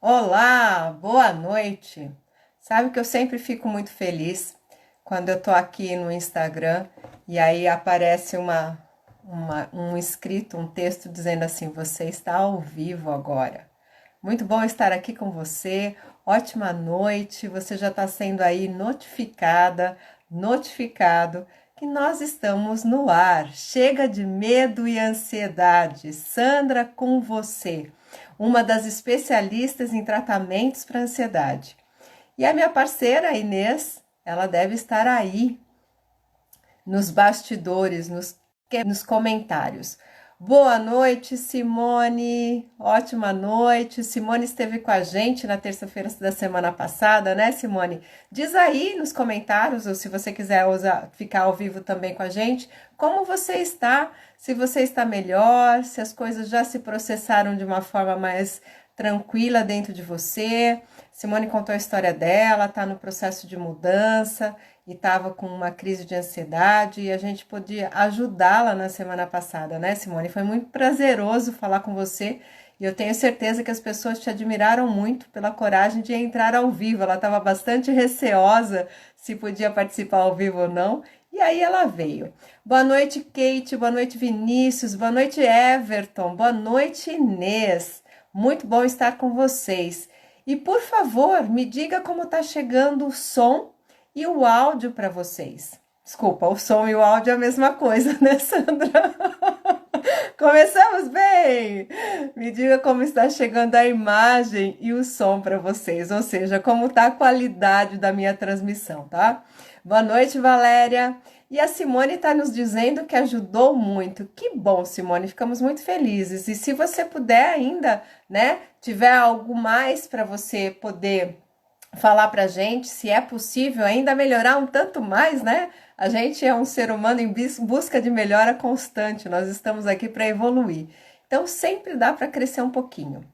Olá, boa noite. Sabe que eu sempre fico muito feliz quando eu tô aqui no Instagram e aí aparece um escrito, um texto dizendo assim: você está ao vivo agora. Muito bom estar aqui com você. Ótima noite. Você já está sendo aí notificado que nós estamos no ar. Chega de medo e ansiedade. Sandra com você, uma das especialistas em tratamentos para ansiedade. E a minha parceira Inês, ela deve estar aí nos bastidores, nos comentários. Boa noite, Simone. Ótima noite. Simone esteve com a gente na terça-feira da semana passada, né, Simone? Diz aí nos comentários, ou se você quiser ficar ao vivo também com a gente, como você está, se você está melhor, se as coisas já se processaram de uma forma mais tranquila dentro de você. Simone contou a história dela, está no processo de mudança e estava com uma crise de ansiedade e a gente podia ajudá-la na semana passada, né, Simone? Foi muito prazeroso falar com você e eu tenho certeza que as pessoas te admiraram muito pela coragem de entrar ao vivo. Ela estava bastante receosa se podia participar ao vivo ou não. E aí ela veio. Boa noite, Kate. Boa noite, Vinícius. Boa noite, Everton. Boa noite, Inês. Muito bom estar com vocês. E por favor, me diga como está chegando o som e o áudio para vocês. Desculpa, o som e o áudio é a mesma coisa, né, Sandra? Começamos bem! Me diga como está chegando a imagem e o som para vocês, ou seja, como está a qualidade da minha transmissão, tá? Boa noite, Valéria. E a Simone está nos dizendo que ajudou muito. Que bom, Simone, ficamos muito felizes. E se você puder ainda, né, tiver algo mais para você poder falar pra gente, se é possível ainda melhorar um tanto mais, né? A gente é um ser humano em busca de melhora constante, nós estamos aqui para evoluir. Então sempre dá para crescer um pouquinho.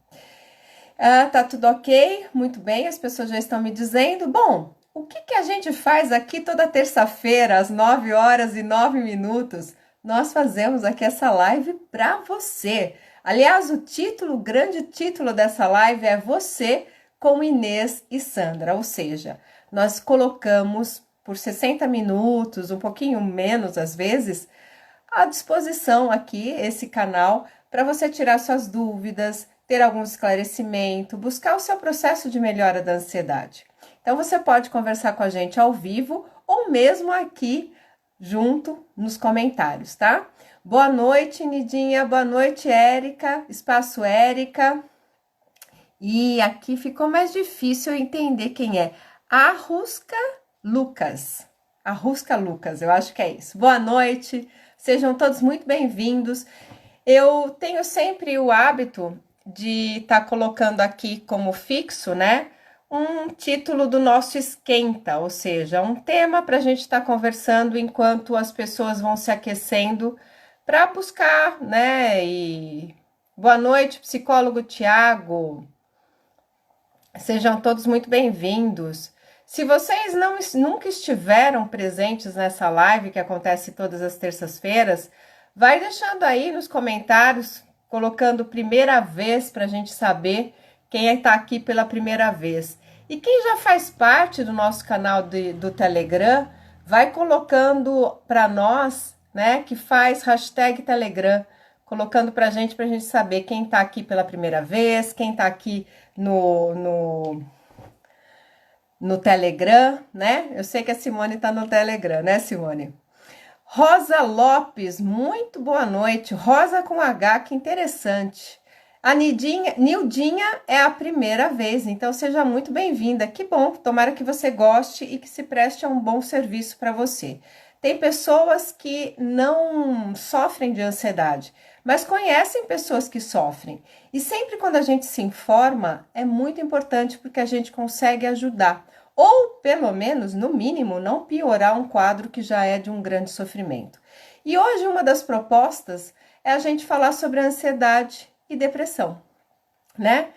Tá tudo ok? Muito bem, as pessoas já estão me dizendo. Bom, o que a gente faz aqui toda terça-feira, às 9h09? Nós fazemos aqui essa live para você. Aliás, o grande título dessa live é Você com Inês e Sandra, ou seja, nós colocamos por 60 minutos, um pouquinho menos às vezes, à disposição aqui esse canal para você tirar suas dúvidas, ter algum esclarecimento, buscar o seu processo de melhora da ansiedade. Então você pode conversar com a gente ao vivo ou mesmo aqui junto nos comentários, tá? Boa noite, Nidinha, boa noite, Érica, Espaço Érica. E aqui ficou mais difícil eu entender quem é. Arrusca Lucas. Arrusca Lucas, eu acho que é isso. Boa noite, sejam todos muito bem-vindos. Eu tenho sempre o hábito de estar colocando aqui como fixo, né? Um título do nosso esquenta, ou seja, um tema para a gente estar conversando enquanto as pessoas vão se aquecendo para buscar, né? E boa noite, psicólogo Tiago. Sejam todos muito bem-vindos. Se vocês nunca estiveram presentes nessa live que acontece todas as terças-feiras, vai deixando aí nos comentários, colocando primeira vez para a gente saber quem está aqui pela primeira vez. E quem já faz parte do nosso canal do Telegram, vai colocando para nós, né, que faz hashtag Telegram, colocando para a gente saber quem está aqui pela primeira vez, quem está aqui no Telegram, né? Eu sei que a Simone está no Telegram, né, Simone? Rosa Lopes, muito boa noite. Rosa com H, que interessante. A Nildinha é a primeira vez, então seja muito bem-vinda. Que bom, tomara que você goste e que se preste a um bom serviço para você. Tem pessoas que não sofrem de ansiedade, mas conhecem pessoas que sofrem. E sempre quando a gente se informa, é muito importante porque a gente consegue ajudar. Ou, pelo menos, no mínimo, não piorar um quadro que já é de um grande sofrimento. E hoje uma das propostas é a gente falar sobre ansiedade e depressão, né?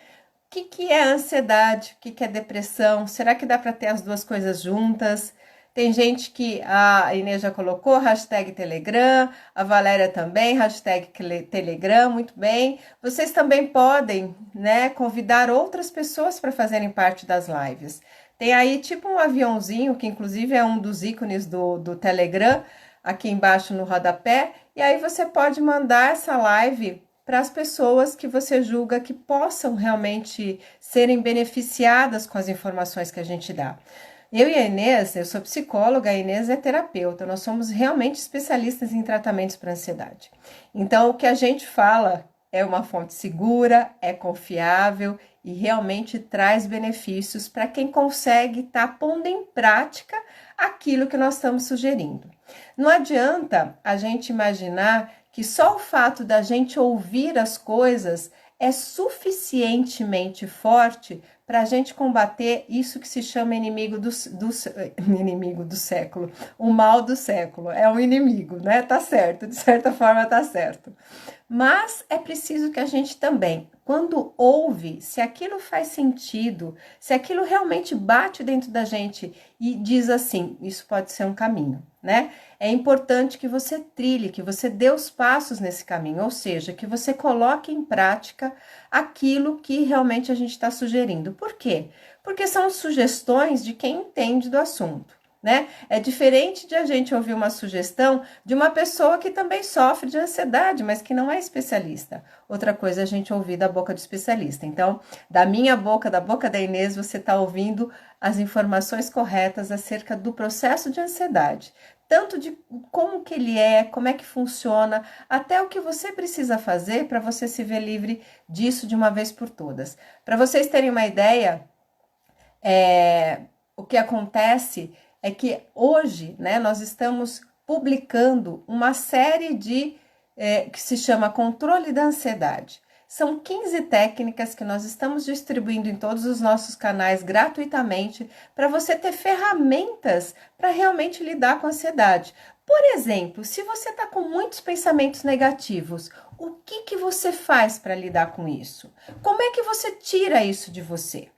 O que é ansiedade? O que é depressão? Será que dá para ter as duas coisas juntas? Tem gente que a Inês já colocou, hashtag Telegram, a Valéria também, hashtag Telegram, muito bem. Vocês também podem, né, convidar outras pessoas para fazerem parte das lives. Tem aí tipo um aviãozinho, que inclusive é um dos ícones do Telegram, aqui embaixo no rodapé, e aí você pode mandar essa live para as pessoas que você julga que possam realmente serem beneficiadas com as informações que a gente dá. Eu e a Inês, eu sou psicóloga, a Inês é terapeuta, nós somos realmente especialistas em tratamentos para ansiedade. Então, o que a gente fala é uma fonte segura, é confiável e realmente traz benefícios para quem consegue estar pondo em prática aquilo que nós estamos sugerindo. Não adianta a gente imaginar que só o fato da gente ouvir as coisas é suficientemente forte para a gente combater isso que se chama inimigo inimigo do século, o mal do século. É um inimigo, né? Tá certo, de certa forma tá certo. Mas é preciso que a gente também, quando ouve, se aquilo faz sentido, se aquilo realmente bate dentro da gente e diz assim, isso pode ser um caminho, né? É importante que você trilhe, que você dê os passos nesse caminho, ou seja, que você coloque em prática aquilo que realmente a gente está sugerindo. Por quê? Porque são sugestões de quem entende do assunto. Né? É diferente de a gente ouvir uma sugestão de uma pessoa que também sofre de ansiedade, mas que não é especialista. Outra coisa é a gente ouvir da boca do especialista. Então, da minha boca, da boca da Inês, você está ouvindo as informações corretas acerca do processo de ansiedade. Tanto de como que ele é, como é que funciona, até o que você precisa fazer para você se ver livre disso de uma vez por todas. Para vocês terem uma ideia, o que acontece é que hoje, né, nós estamos publicando uma série que se chama Controle da Ansiedade. São 15 técnicas que nós estamos distribuindo em todos os nossos canais gratuitamente para você ter ferramentas para realmente lidar com a ansiedade. Por exemplo, se você está com muitos pensamentos negativos, o que você faz para lidar com isso? Como é que você tira isso de você?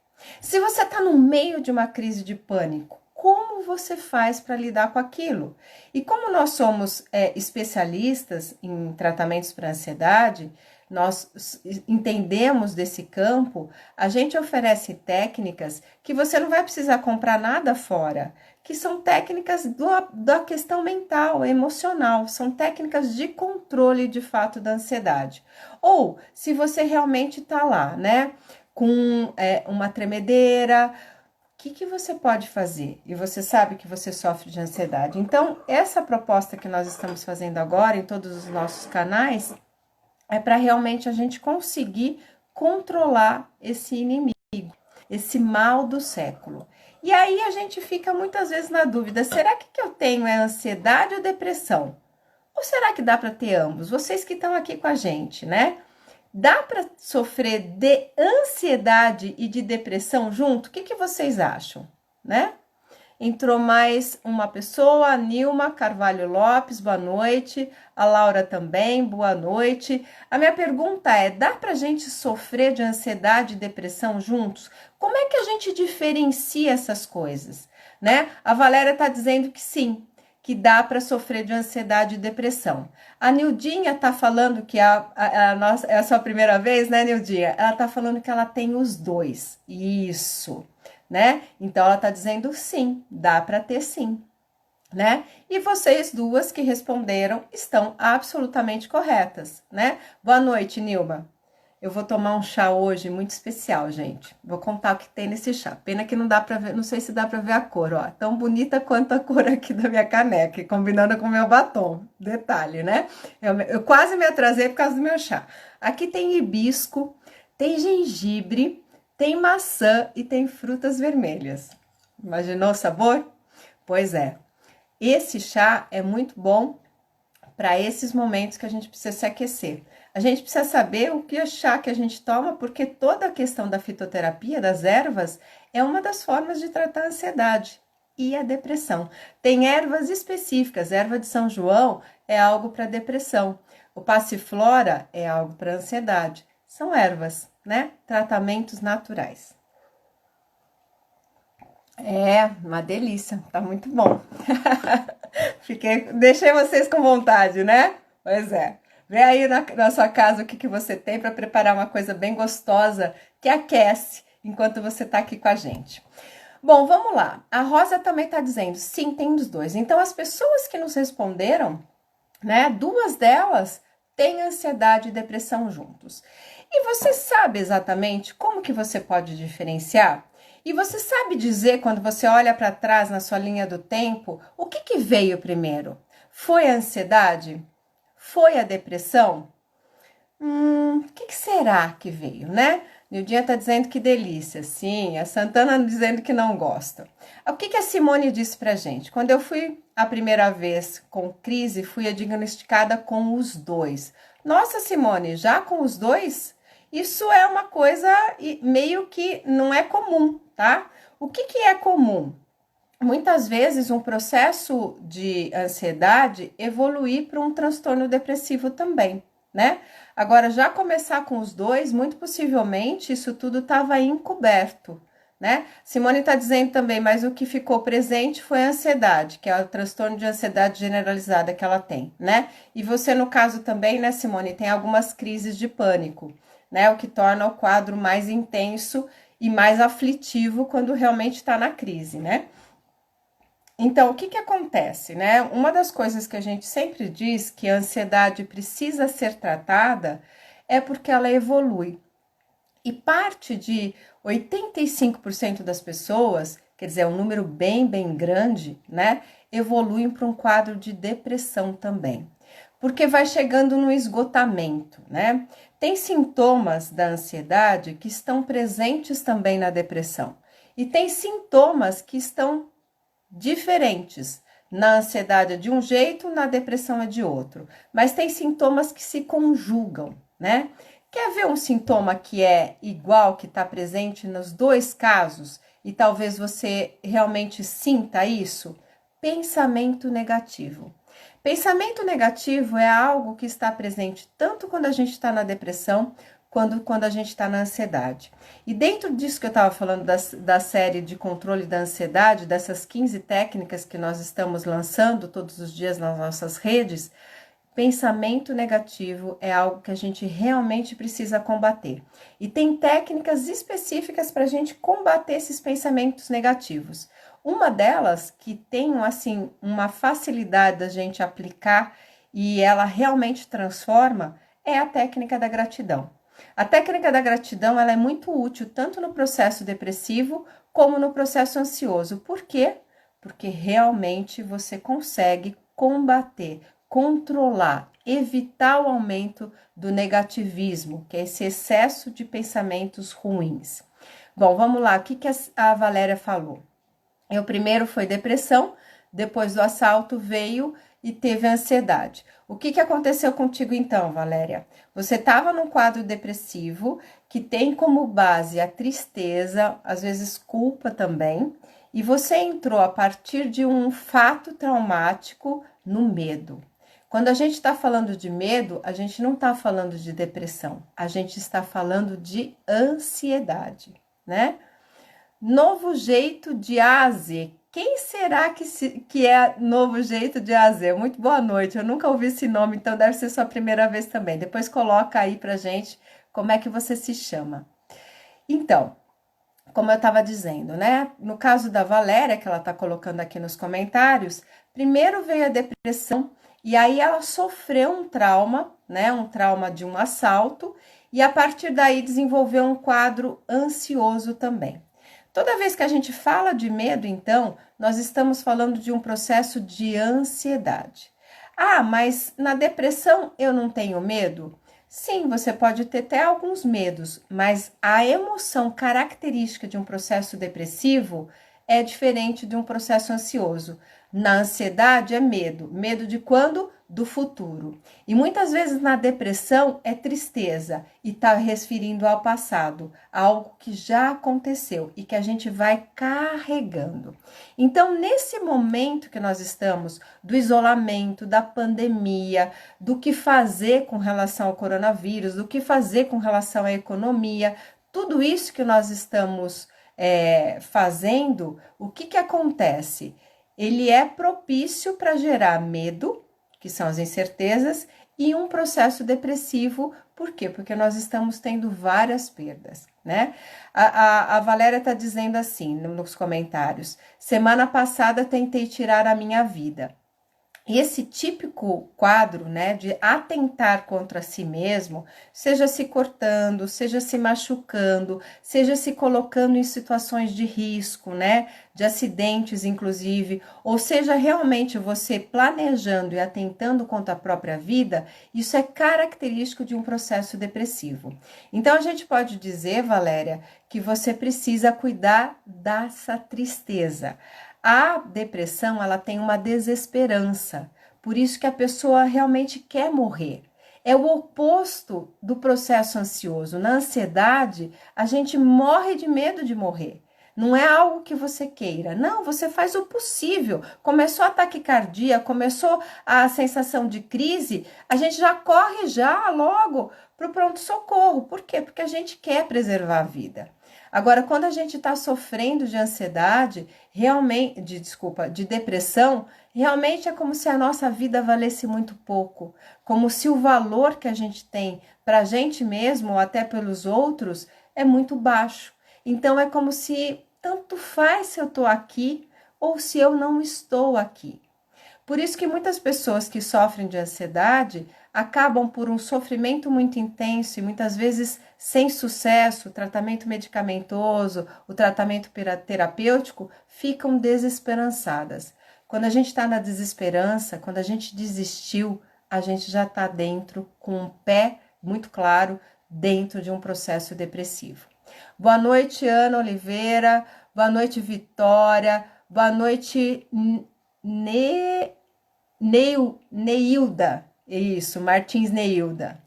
Se você está no meio de uma crise de pânico, como você faz para lidar com aquilo? E como nós somos especialistas em tratamentos para ansiedade, nós entendemos desse campo, a gente oferece técnicas que você não vai precisar comprar nada fora, que são técnicas da questão mental, emocional, são técnicas de controle de fato da ansiedade. Ou se você realmente está lá, né, com uma tremedeira, o que você pode fazer? E você sabe que você sofre de ansiedade. Então, essa proposta que nós estamos fazendo agora em todos os nossos canais é para realmente a gente conseguir controlar esse inimigo, esse mal do século. E aí a gente fica muitas vezes na dúvida, será que eu tenho ansiedade ou depressão? Ou será que dá para ter ambos? Vocês que estão aqui com a gente, né? Dá para sofrer de ansiedade e de depressão junto? O que vocês acham, né? Entrou mais uma pessoa, a Nilma Carvalho Lopes, boa noite. A Laura também, boa noite. A minha pergunta é, dá pra gente sofrer de ansiedade e depressão juntos? Como é que a gente diferencia essas coisas, né? A Valéria tá dizendo que sim, que dá para sofrer de ansiedade e depressão. A Nildinha tá falando que é a sua primeira vez, né, Nildinha? Ela tá falando que ela tem os dois. Isso, né? Então ela tá dizendo sim, dá para ter sim, né? E vocês duas que responderam estão absolutamente corretas, né? Boa noite, Nilma. Eu vou tomar um chá hoje muito especial, gente. Vou contar o que tem nesse chá. Pena que não dá para ver, não sei se dá para ver a cor, ó. Tão bonita quanto a cor aqui da minha caneca, combinando com o meu batom. Detalhe, né? Eu quase me atrasei por causa do meu chá. Aqui tem hibisco, tem gengibre, tem maçã e tem frutas vermelhas. Imaginou o sabor? Pois é. Esse chá é muito bom para esses momentos que a gente precisa se aquecer. A gente precisa saber o que chá que a gente toma, porque toda a questão da fitoterapia, das ervas, é uma das formas de tratar a ansiedade e a depressão. Tem ervas específicas, erva de São João é algo para depressão, o passiflora é algo para ansiedade. São ervas, né? Tratamentos naturais. É, uma delícia, tá muito bom. Deixei vocês com vontade, né? Pois é. Vê aí na sua casa o que, que você tem para preparar uma coisa bem gostosa que aquece enquanto você está aqui com a gente. Bom, vamos lá. A Rosa também está dizendo, sim, tem os dois. Então, as pessoas que nos responderam, né? Duas delas têm ansiedade e depressão juntos. E você sabe exatamente como que você pode diferenciar? E você sabe dizer, quando você olha para trás na sua linha do tempo, o que, que veio primeiro? Foi a ansiedade? Foi a depressão? O que, que será que veio, né? Nildinha tá dizendo que delícia, sim. A Santana dizendo que não gosta. O que, que a Simone disse pra gente? Quando eu fui a primeira vez com crise, fui diagnosticada com os dois. Nossa, Simone, já com os dois? Isso é uma coisa meio que não é comum, tá? O que, que é comum? Muitas vezes um processo de ansiedade evoluir para um transtorno depressivo também, né? Agora, já começar com os dois, muito possivelmente isso tudo estava encoberto, né? Simone está dizendo também, mas o que ficou presente foi a ansiedade, que é o transtorno de ansiedade generalizada que ela tem, né? E você, no caso também, né, Simone, tem algumas crises de pânico, né? O que torna o quadro mais intenso e mais aflitivo quando realmente está na crise, né? Então, o que que acontece, né? Uma das coisas que a gente sempre diz que a ansiedade precisa ser tratada é porque ela evolui. E parte de 85% das pessoas, quer dizer, é um número bem grande, né? Evoluem para um quadro de depressão também. Porque vai chegando no esgotamento, né? Tem sintomas da ansiedade que estão presentes também na depressão. E tem sintomas que estão diferentes. Na ansiedade é de um jeito, na depressão é de outro. Mas tem sintomas que se conjugam, né? Quer ver um sintoma que é igual, que está presente nos dois casos? E talvez você realmente sinta isso? Pensamento negativo. Pensamento negativo é algo que está presente tanto quando a gente está na depressão, quando a gente está na ansiedade. E dentro disso que eu estava falando da série de controle da ansiedade, dessas 15 técnicas que nós estamos lançando todos os dias nas nossas redes, pensamento negativo é algo que a gente realmente precisa combater. E tem técnicas específicas para a gente combater esses pensamentos negativos. Uma delas, que tem assim uma facilidade da gente aplicar e ela realmente transforma, é a técnica da gratidão. A técnica da gratidão ela é muito útil tanto no processo depressivo como no processo ansioso. Por quê? Porque realmente você consegue combater, controlar, evitar o aumento do negativismo, que é esse excesso de pensamentos ruins. Bom, vamos lá, o que a Valéria falou? Eu primeiro foi depressão, depois do assalto veio e teve ansiedade. O que aconteceu contigo então, Valéria? Você estava num quadro depressivo que tem como base a tristeza, às vezes culpa também, e você entrou a partir de um fato traumático no medo. Quando a gente está falando de medo, a gente não está falando de depressão, a gente está falando de ansiedade, né? Novo jeito de AZ. Quem será que é novo jeito de AZ? Muito boa noite. Eu nunca ouvi esse nome, então deve ser sua primeira vez também. Depois coloca aí pra gente como é que você se chama. Então, como eu estava dizendo, né? No caso da Valéria, que ela está colocando aqui nos comentários, primeiro veio a depressão e aí ela sofreu um trauma, né? Um trauma de um assalto e a partir daí desenvolveu um quadro ansioso também. Toda vez que a gente fala de medo, então, nós estamos falando de um processo de ansiedade. Ah, mas na depressão eu não tenho medo? Sim, você pode ter até alguns medos, mas a emoção característica de um processo depressivo é diferente de um processo ansioso. Na ansiedade é medo. Medo de quando? Do futuro. E muitas vezes na depressão é tristeza e está referindo ao passado, algo que já aconteceu e que a gente vai carregando. Então, nesse momento que nós estamos, do isolamento, da pandemia, do que fazer com relação ao coronavírus, do que fazer com relação à economia, tudo isso que nós estamos fazendo, o que acontece? Ele é propício para gerar medo, que são as incertezas, e um processo depressivo. Por quê? Porque nós estamos tendo várias perdas, né? A Valéria está dizendo assim nos comentários: semana passada tentei tirar a minha vida. E esse típico quadro, né, de atentar contra si mesmo, seja se cortando, seja se machucando, seja se colocando em situações de risco, né, de acidentes inclusive, ou seja realmente você planejando e atentando contra a própria vida, isso é característico de um processo depressivo. Então a gente pode dizer, Valéria, que você precisa cuidar dessa tristeza. A depressão, ela tem uma desesperança, por isso que a pessoa realmente quer morrer. É o oposto do processo ansioso. Na ansiedade, a gente morre de medo de morrer. Não é algo que você queira. Não, você faz o possível. Começou a taquicardia, começou a sensação de crise, a gente já corre já logo para o pronto-socorro. Por quê? Porque a gente quer preservar a vida. Agora, quando a gente está sofrendo de ansiedade, realmente, de depressão, realmente é como se a nossa vida valesse muito pouco, como se o valor que a gente tem para a gente mesmo ou até pelos outros é muito baixo. Então, é como se tanto faz se eu estou aqui ou se eu não estou aqui. Por isso que muitas pessoas que sofrem de ansiedade acabam por um sofrimento muito intenso e muitas vezes sem sucesso, o tratamento medicamentoso, o tratamento terapêutico, ficam desesperançadas. Quando a gente está na desesperança, quando a gente desistiu, a gente já está dentro, com um pé muito claro, dentro de um processo depressivo. Boa noite, Ana Oliveira. Boa noite, Vitória. Boa noite, Neilda. Isso, Martins Neilda.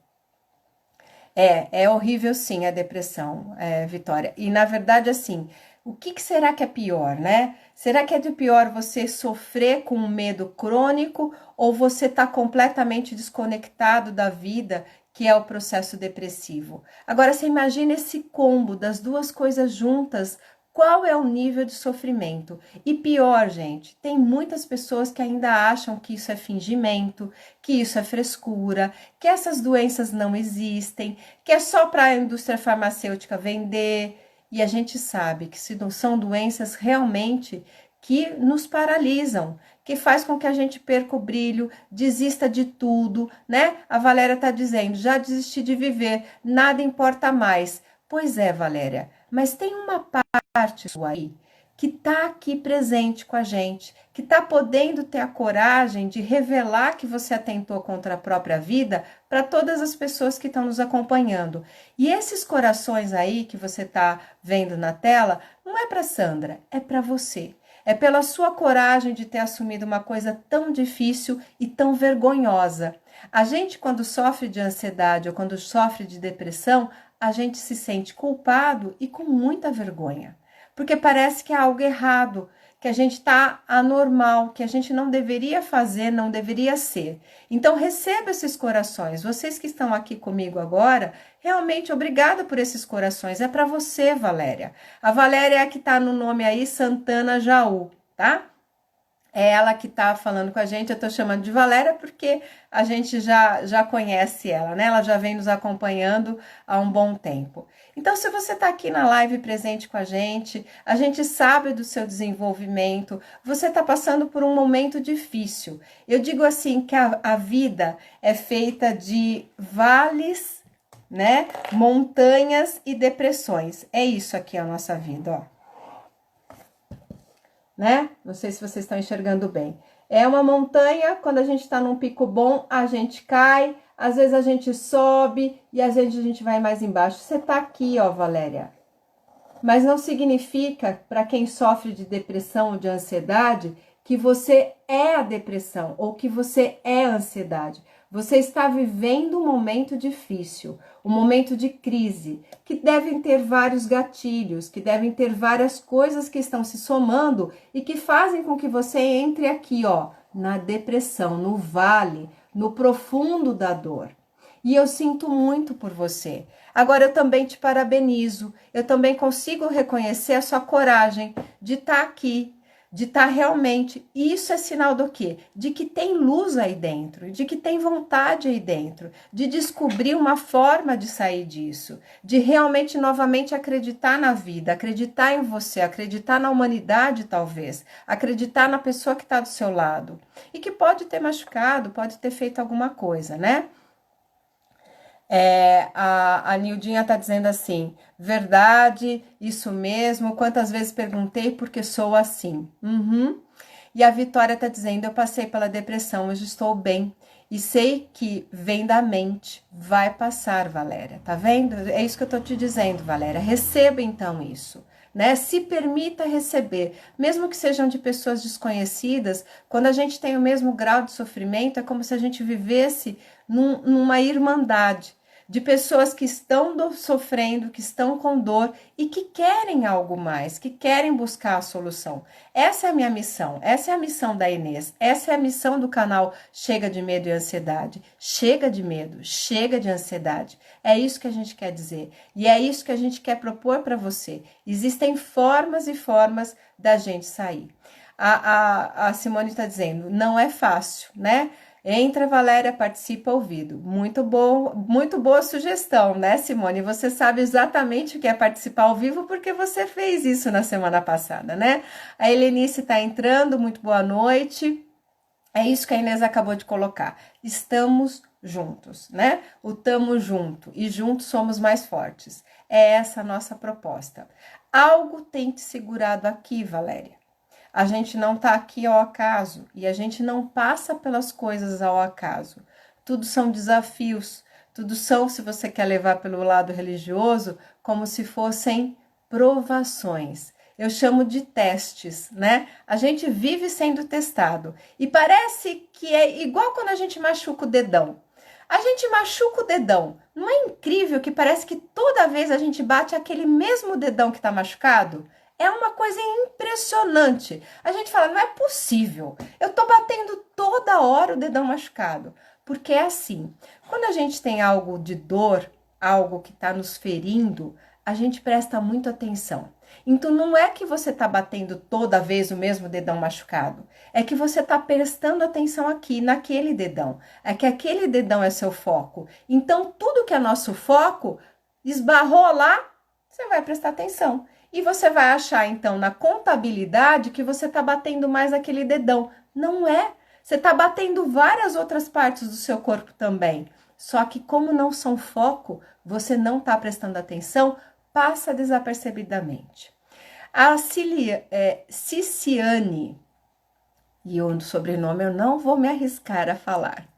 É horrível sim a depressão, Vitória. E na verdade, assim, o que será que é pior, né? Será que é de pior você sofrer com um medo crônico ou você tá completamente desconectado da vida, que é o processo depressivo? Agora, você imagina esse combo das duas coisas juntas. Qual é o nível de sofrimento? E pior, gente, tem muitas pessoas que ainda acham que isso é fingimento, que isso é frescura, que essas doenças não existem, que é só para a indústria farmacêutica vender. E a gente sabe que se não são doenças realmente que nos paralisam, que faz com que a gente perca o brilho, desista de tudo, né? A Valéria está dizendo, já desisti de viver, nada importa mais. Pois é, Valéria, mas tem uma parte sua aí que está aqui presente com a gente, que está podendo ter a coragem de revelar que você atentou contra a própria vida para todas as pessoas que estão nos acompanhando. E esses corações aí que você está vendo na tela, não é para Sandra, é para você. É pela sua coragem de ter assumido uma coisa tão difícil e tão vergonhosa. A gente, quando sofre de ansiedade ou quando sofre de depressão, a gente se sente culpado e com muita vergonha, porque parece que é algo errado, que a gente está anormal, que a gente não deveria fazer, não deveria ser. Então receba esses corações, vocês que estão aqui comigo agora, realmente obrigada por esses corações, é para você, Valéria. A Valéria é a que está no nome aí, Santana Jaú, tá? É ela que tá falando com a gente, eu tô chamando de Valéria porque a gente já conhece ela, né? Ela já vem nos acompanhando há um bom tempo. Então, se você tá aqui na live presente com a gente sabe do seu desenvolvimento, você tá passando por um momento difícil. Eu digo assim que a vida é feita de vales, né? Montanhas e depressões. É isso aqui a nossa vida, ó. Né? Não sei se vocês estão enxergando bem. É uma montanha, quando a gente está num pico bom, a gente cai, às vezes a gente sobe e às vezes a gente vai mais embaixo. Você tá aqui, ó, Valéria. Mas não significa, para quem sofre de depressão ou de ansiedade, que você é a depressão ou que você é a ansiedade. Você está vivendo um momento difícil, um momento de crise, que devem ter vários gatilhos, que devem ter várias coisas que estão se somando e que fazem com que você entre aqui, ó, na depressão, no vale, no profundo da dor. E eu sinto muito por você. Agora eu também te parabenizo. Eu também consigo reconhecer a sua coragem de estar aqui, de estar realmente. Isso é sinal do quê? De que tem luz aí dentro, de que tem vontade aí dentro, de descobrir uma forma de sair disso, de realmente novamente acreditar na vida, acreditar em você, acreditar na humanidade talvez, acreditar na pessoa que está do seu lado e que pode ter machucado, pode ter feito alguma coisa, né? A Nildinha tá dizendo assim, verdade, isso mesmo, quantas vezes perguntei porque sou assim. Uhum. E a Vitória tá dizendo, eu passei pela depressão, mas estou bem. E sei que vem da mente, vai passar, Valéria, tá vendo? É isso que eu tô te dizendo, Valéria, receba então isso. Né? Se permita receber, mesmo que sejam de pessoas desconhecidas, quando a gente tem o mesmo grau de sofrimento, é como se a gente vivesse numa irmandade de pessoas que estão sofrendo, que estão com dor e que querem algo mais, que querem buscar a solução. Essa é a minha missão, essa é a missão da Inês, essa é a missão do canal Chega de Medo e Ansiedade. Chega de medo, chega de ansiedade. É isso que a gente quer dizer e é isso que a gente quer propor para você. Existem formas e formas da gente sair. A Simone está dizendo, não é fácil, né? Entra, Valéria, participa ao vivo. Muito bom, muito boa sugestão, né, Simone? Você sabe exatamente o que é participar ao vivo porque você fez isso na semana passada, né? A Helenice está entrando, muito boa noite. É isso que a Inês acabou de colocar. Estamos juntos, né? O tamo junto e juntos somos mais fortes. É essa a nossa proposta. Algo tem te segurado aqui, Valéria. A gente não está aqui ao acaso e a gente não passa pelas coisas ao acaso. Tudo são desafios, tudo são, se você quer levar pelo lado religioso, como se fossem provações. Eu chamo de testes, né? A gente vive sendo testado e parece que é igual quando a gente machuca o dedão. A gente machuca o dedão. Não é incrível que parece que toda vez a gente bate aquele mesmo dedão que está machucado? É uma coisa impressionante. A gente fala, não é possível. Eu tô batendo toda hora o dedão machucado. Porque é assim, quando a gente tem algo de dor, algo que está nos ferindo, a gente presta muita atenção. Então não é que você tá batendo toda vez o mesmo dedão machucado. É que você tá prestando atenção aqui, naquele dedão. É que aquele dedão é seu foco. Então tudo que é nosso foco, esbarrou lá, você vai prestar atenção. E você vai achar, então, na contabilidade que você está batendo mais aquele dedão. Não é. Você está batendo várias outras partes do seu corpo também. Só que como não são foco, você não está prestando atenção, passa desapercebidamente. A Ciciane, e o sobrenome eu não vou me arriscar a falar.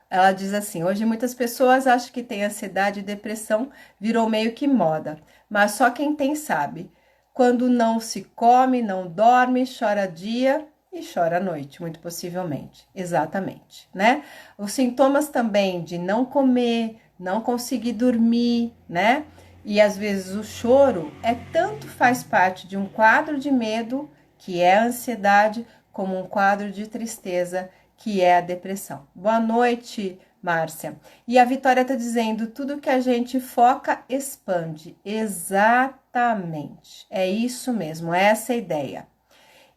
Ela diz assim, hoje muitas pessoas acham que tem ansiedade e depressão, virou meio que moda, mas só quem tem sabe. Quando não se come, não dorme, chora dia e chora à noite, muito possivelmente. Exatamente, né? Os sintomas também de não comer, não conseguir dormir, né? E às vezes o choro tanto faz parte de um quadro de medo, que é a ansiedade, como um quadro de tristeza, que é a depressão. Boa noite, Márcia. E a Vitória está dizendo, tudo que a gente foca, expande. Exatamente. É isso mesmo, essa é a ideia.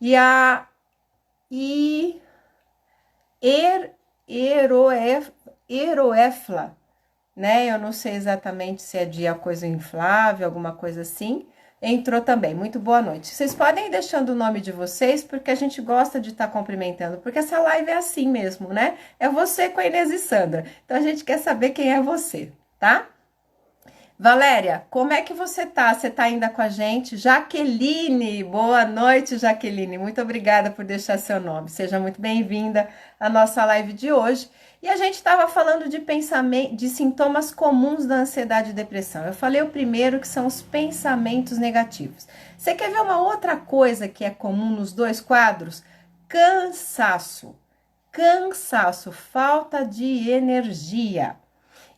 E a Eroefla, né? Eu não sei exatamente se é de a coisa inflável, alguma coisa assim. Entrou também. Muito boa noite. Vocês podem ir deixando o nome de vocês, porque a gente gosta de estar cumprimentando, porque essa live é assim mesmo, né? É você com a Inês e Sandra. Então a gente quer saber quem é você, tá? Valéria, como é que você tá? Você tá ainda com a gente? Jaqueline, boa noite, Jaqueline. Muito obrigada por deixar seu nome. Seja muito bem-vinda à nossa live de hoje. E a gente estava falando de pensamento, de sintomas comuns da ansiedade e depressão. Eu falei o primeiro, que são os pensamentos negativos. Você quer ver uma outra coisa que é comum nos dois quadros? Cansaço. Cansaço, falta de energia.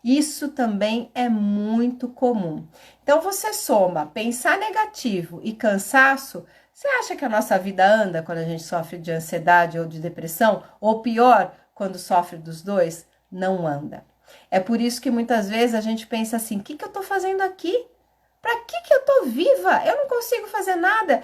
Isso também é muito comum. Então, você soma pensar negativo e cansaço. Você acha que a nossa vida anda quando a gente sofre de ansiedade ou de depressão? Ou pior, quando sofre dos dois? Não anda. É por isso que muitas vezes a gente pensa assim, o que eu tô fazendo aqui? Para que eu tô viva? Eu não consigo fazer nada.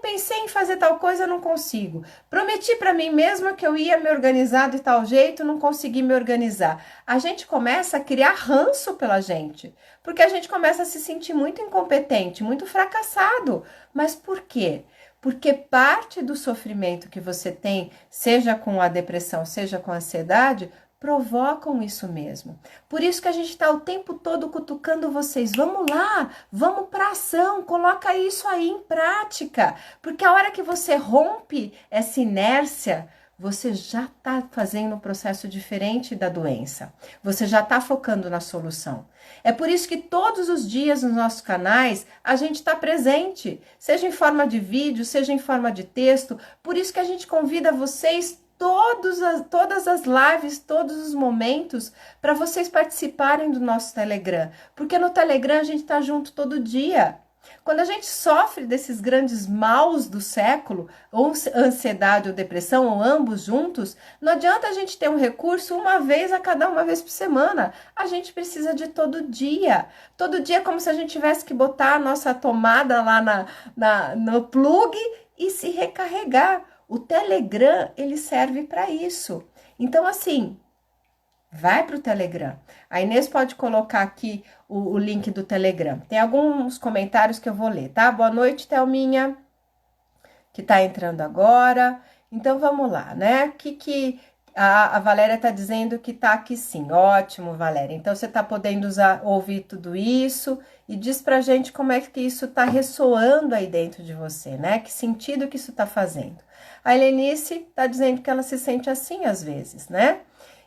Pensei em fazer tal coisa, não consigo. Prometi para mim mesma que eu ia me organizar de tal jeito, não consegui me organizar. A gente começa a criar ranço pela gente, porque a gente começa a se sentir muito incompetente, muito fracassado. Mas por quê? Porque parte do sofrimento que você tem, seja com a depressão, seja com a ansiedade, provocam isso mesmo. Por isso que a gente está o tempo todo cutucando vocês. Vamos lá, vamos para ação, coloca isso aí em prática. Porque a hora que você rompe essa inércia, você já está fazendo um processo diferente da doença. Você já está focando na solução. É por isso que todos os dias nos nossos canais a gente está presente, seja em forma de vídeo, seja em forma de texto. Por isso que a gente convida vocês todas as lives, todos os momentos, para vocês participarem do nosso Telegram. Porque no Telegram a gente está junto todo dia. Quando a gente sofre desses grandes maus do século, ou ansiedade ou depressão, ou ambos juntos, não adianta a gente ter um recurso uma vez por semana. A gente precisa de todo dia. Todo dia é como se a gente tivesse que botar a nossa tomada lá no plug e se recarregar. O Telegram, ele serve para isso. Então, assim, vai para o Telegram. A Inês pode colocar aqui o link do Telegram. Tem alguns comentários que eu vou ler, tá? Boa noite, Thelminha, que tá entrando agora. Então, vamos lá, né? A Valéria tá dizendo que tá aqui sim. Ótimo, Valéria. Então, você tá podendo ouvir tudo isso e diz pra gente como é que isso tá ressoando aí dentro de você, né? Que sentido que isso tá fazendo. A Helenice tá dizendo que ela se sente assim às vezes, né?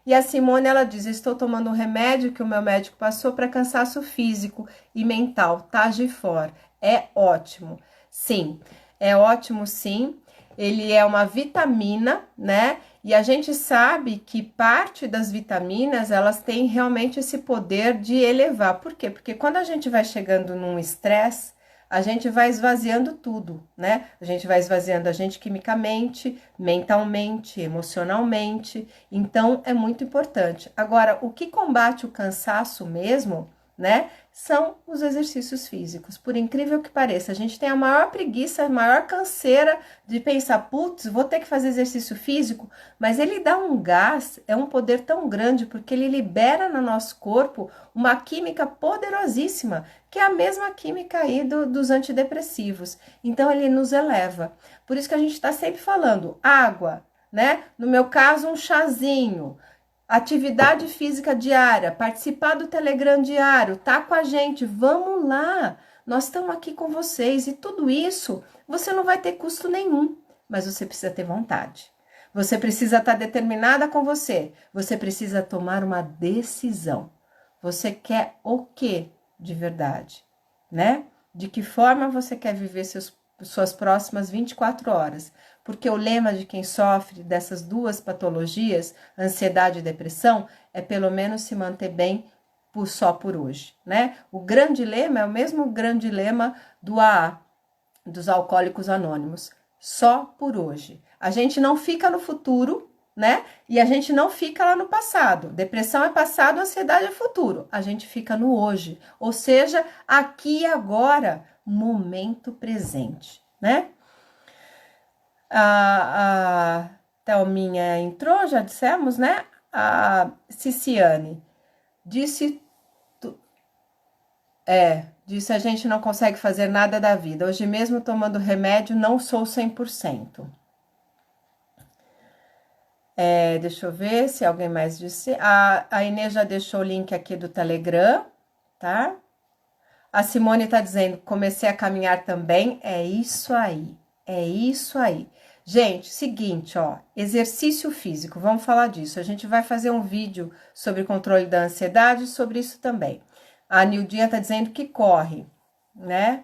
E a Simone, ela diz, estou tomando um remédio que o meu médico passou para cansaço físico e mental, Tagifor. É ótimo. Sim, é ótimo sim. Ele é uma vitamina, né? E a gente sabe que parte das vitaminas, elas têm realmente esse poder de elevar. Por quê? Porque quando a gente vai chegando num estresse, a gente vai esvaziando tudo, né? A gente vai esvaziando a gente quimicamente, mentalmente, emocionalmente. Então, é muito importante. Agora, o que combate o cansaço mesmo, né? São os exercícios físicos. Por incrível que pareça, a gente tem a maior preguiça, a maior canseira de pensar, putz, vou ter que fazer exercício físico, mas ele dá um gás, é um poder tão grande, porque ele libera no nosso corpo uma química poderosíssima, que é a mesma química aí dos antidepressivos. Então, ele nos eleva. Por isso que a gente está sempre falando, água, né? No meu caso, um chazinho, atividade física diária, participar do Telegram diário, tá com a gente, vamos lá, nós estamos aqui com vocês e tudo isso você não vai ter custo nenhum, mas você precisa ter vontade, você precisa estar determinada com você precisa tomar uma decisão, você quer o que de verdade, né? De que forma você quer viver suas próximas 24 horas? Porque o lema de quem sofre dessas duas patologias, ansiedade e depressão, é pelo menos se manter bem só por hoje, né? O grande lema é o mesmo grande lema do AA, dos Alcoólicos Anônimos, só por hoje. A gente não fica no futuro, né? E a gente não fica lá no passado. Depressão é passado, ansiedade é futuro. A gente fica no hoje, ou seja, aqui e agora, momento presente, né? A Thelminha entrou, já dissemos, né? A Ciciane disse a gente não consegue fazer nada da vida. Hoje mesmo tomando remédio não sou 100%. Deixa eu ver se alguém mais disse. A Inês já deixou o link aqui do Telegram, tá? A Simone tá dizendo, comecei a caminhar também. É isso aí, é isso aí. Gente, seguinte, ó, exercício físico, vamos falar disso. A gente vai fazer um vídeo sobre controle da ansiedade, sobre isso também. A Nildinha tá dizendo que corre, né?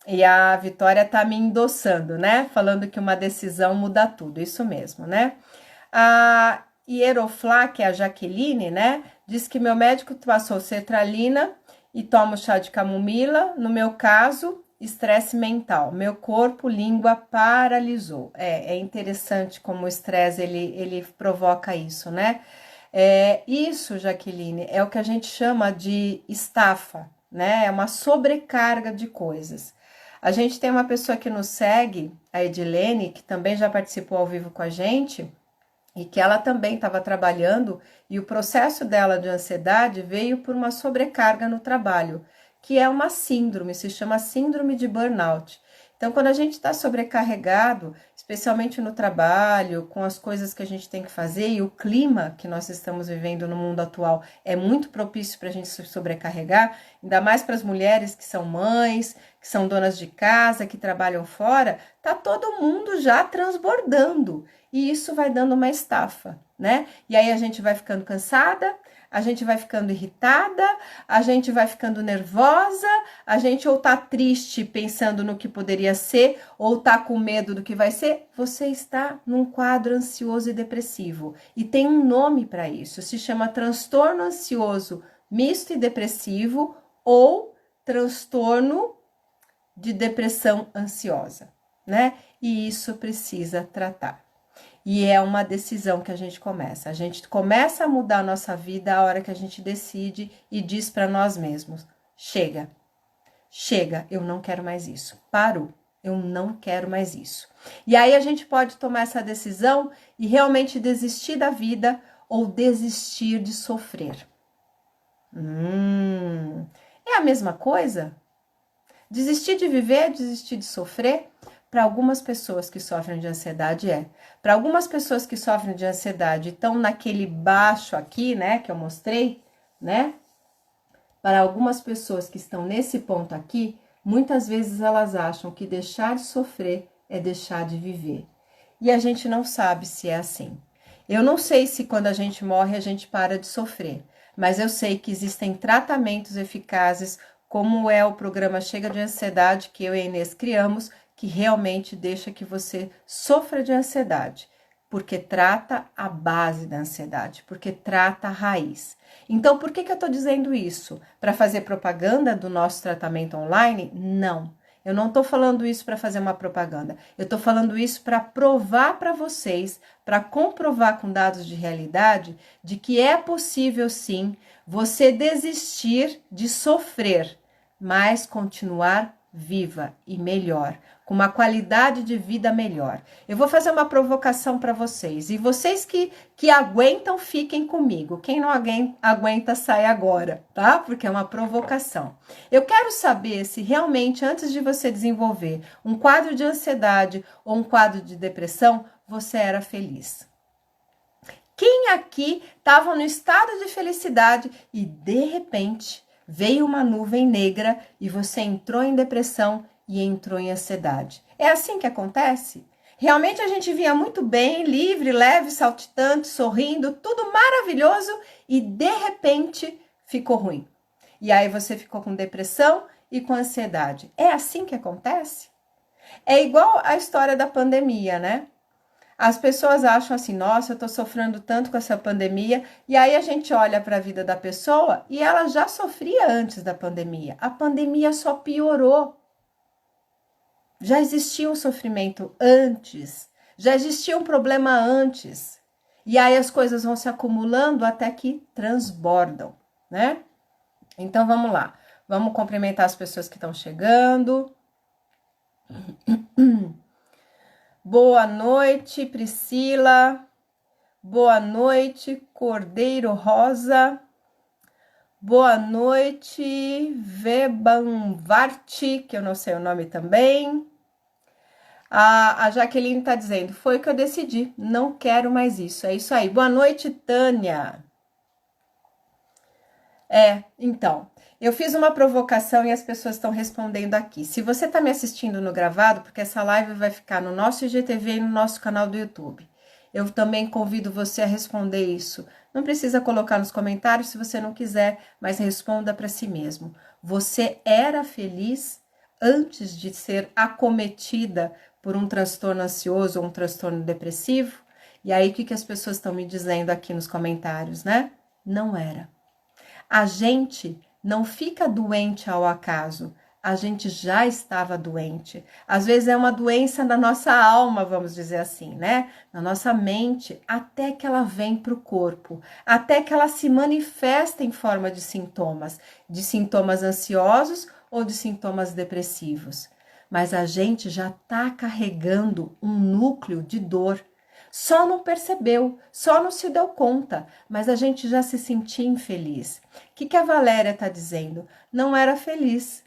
E a Vitória tá me endossando, né? Falando que uma decisão muda tudo, isso mesmo, né? A Hieroflá, que é a Jaqueline, né? Diz que meu médico passou sertralina e tomo chá de camomila. No meu caso, estresse mental. Meu corpo, língua paralisou. É interessante como o estresse, ele provoca isso, né? Isso, Jaqueline, é o que a gente chama de estafa, né? É uma sobrecarga de coisas. A gente tem uma pessoa que nos segue, a Edilene, que também já participou ao vivo com a gente, e que ela também estava trabalhando, e o processo dela de ansiedade veio por uma sobrecarga no trabalho, que é uma síndrome, se chama síndrome de burnout. Então, quando a gente está sobrecarregado, especialmente no trabalho, com as coisas que a gente tem que fazer, e o clima que nós estamos vivendo no mundo atual é muito propício para a gente se sobrecarregar, ainda mais para as mulheres que são mães, que são donas de casa, que trabalham fora, tá todo mundo já transbordando. E isso vai dando uma estafa, né? E aí a gente vai ficando cansada, a gente vai ficando irritada, a gente vai ficando nervosa, a gente ou tá triste pensando no que poderia ser, ou tá com medo do que vai ser. Você está num quadro ansioso e depressivo. E tem um nome para isso, se chama transtorno ansioso misto e depressivo ou transtorno de depressão ansiosa, né? E isso precisa tratar. E é uma decisão que a gente começa. A gente começa a mudar a nossa vida a hora que a gente decide e diz para nós mesmos: chega, chega, eu não quero mais isso. Parou, eu não quero mais isso. E aí a gente pode tomar essa decisão e realmente desistir da vida ou desistir de sofrer. É a mesma coisa? Desistir de viver, desistir de sofrer? Para algumas pessoas que sofrem de ansiedade Para algumas pessoas que sofrem de ansiedade estão naquele baixo aqui, né, que eu mostrei, né? Para algumas pessoas que estão nesse ponto aqui, muitas vezes elas acham que deixar de sofrer é deixar de viver. E a gente não sabe se é assim. Eu não sei se quando a gente morre a gente para de sofrer, mas eu sei que existem tratamentos eficazes, como é o programa Chega de Ansiedade que eu e a Inês criamos, que realmente deixa que você sofra de ansiedade, porque trata a base da ansiedade, porque trata a raiz. Então, por que eu estou dizendo isso? Para fazer propaganda do nosso tratamento online? Não. Eu não estou falando isso para fazer uma propaganda. Eu estou falando isso para provar para vocês, para comprovar com dados de realidade, de que é possível sim você desistir de sofrer, mas continuar viva e melhor, com uma qualidade de vida melhor. Eu vou fazer uma provocação para vocês, e vocês que aguentam, fiquem comigo. Quem não aguenta, sai agora, tá? Porque é uma provocação. Eu quero saber se realmente, antes de você desenvolver um quadro de ansiedade ou um quadro de depressão, você era feliz. Quem aqui estava no estado de felicidade e, de repente, veio uma nuvem negra e você entrou em depressão e entrou em ansiedade? É assim que acontece? Realmente a gente vinha muito bem, livre, leve, saltitante, sorrindo, tudo maravilhoso e de repente ficou ruim. E aí você ficou com depressão e com ansiedade. É assim que acontece? É igual a história da pandemia, né? As pessoas acham assim, nossa, eu tô sofrendo tanto com essa pandemia, e aí a gente olha para a vida da pessoa e ela já sofria antes da pandemia. A pandemia só piorou. Já existia um sofrimento antes, já existia um problema antes. E aí as coisas vão se acumulando até que transbordam, né? Então vamos lá. Vamos cumprimentar as pessoas que estão chegando. Boa noite, Priscila. Boa noite, Cordeiro Rosa. Boa noite, Vebanvarte, que eu não sei o nome também. A Jaqueline está dizendo, foi o que eu decidi, não quero mais isso. É isso aí. Boa noite, Tânia. Então, eu fiz uma provocação e as pessoas estão respondendo aqui. Se você está me assistindo no gravado, porque essa live vai ficar no nosso IGTV e no nosso canal do YouTube. Eu também convido você a responder isso. Não precisa colocar nos comentários se você não quiser, mas responda para si mesmo. Você era feliz antes de ser acometida por um transtorno ansioso ou um transtorno depressivo? E aí, o que as pessoas estão me dizendo aqui nos comentários, né? Não era. A gente não fica doente ao acaso, a gente já estava doente. Às vezes é uma doença da nossa alma, vamos dizer assim, né? Na nossa mente, até que ela vem para o corpo, até que ela se manifesta em forma de sintomas ansiosos ou de sintomas depressivos. Mas a gente já está carregando um núcleo de dor. Só não percebeu, só não se deu conta, mas a gente já se sentia infeliz. O que a Valéria está dizendo? Não era feliz.